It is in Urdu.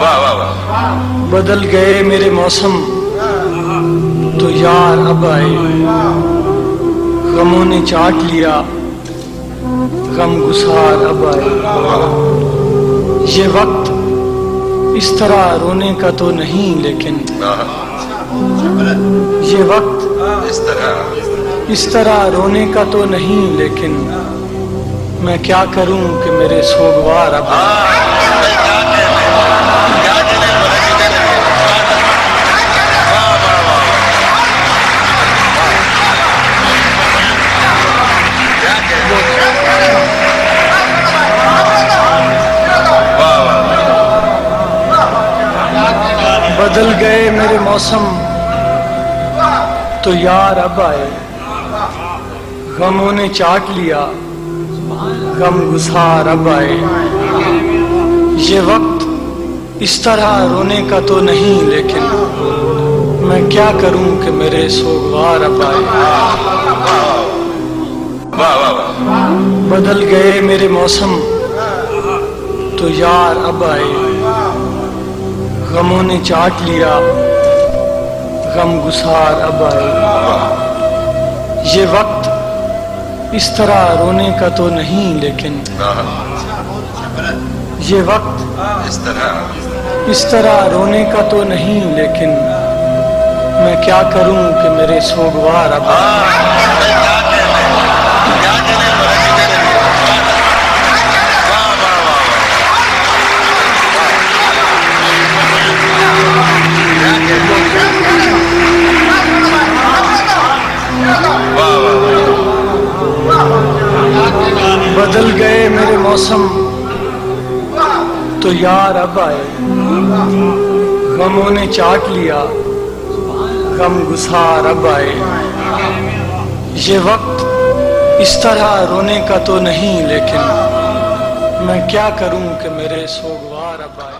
واہ واہ واہ، بدل گئے میرے موسم تو یار اب آئے، غموں نے چاٹ لیا غم گسار اب آئے۔ یہ وقت اس طرح رونے کا تو نہیں لیکن یہ وقت اس طرح رونے کا تو نہیں لیکن میں کیا کروں کہ میرے سوگوار اب آئے۔ بدل گئے میرے موسم تو یار اب آئے، غموں نے چاٹ لیا غم گسار اب آئے۔ یہ وقت اس طرح رونے کا تو نہیں لیکن میں کیا کروں کہ میرے سوگوار اب آئے۔ بدل گئے میرے موسم تو یار اب آئے، غموں نے چاٹ لیا غم گسار اب آئے۔ یہ وقت اس طرح رونے کا تو نہیں لیکن یہ وقت اس طرح رونے کا تو نہیں لیکن میں کیا کروں کہ میرے سوگوار اب آئے۔ بدل گئے میرے موسم تو یار اب آئے، غموں نے چاٹ لیا غم گسار اب آئے۔ یہ وقت اس طرح رونے کا تو نہیں لیکن میں کیا کروں کہ میرے سوگوار اب آئے۔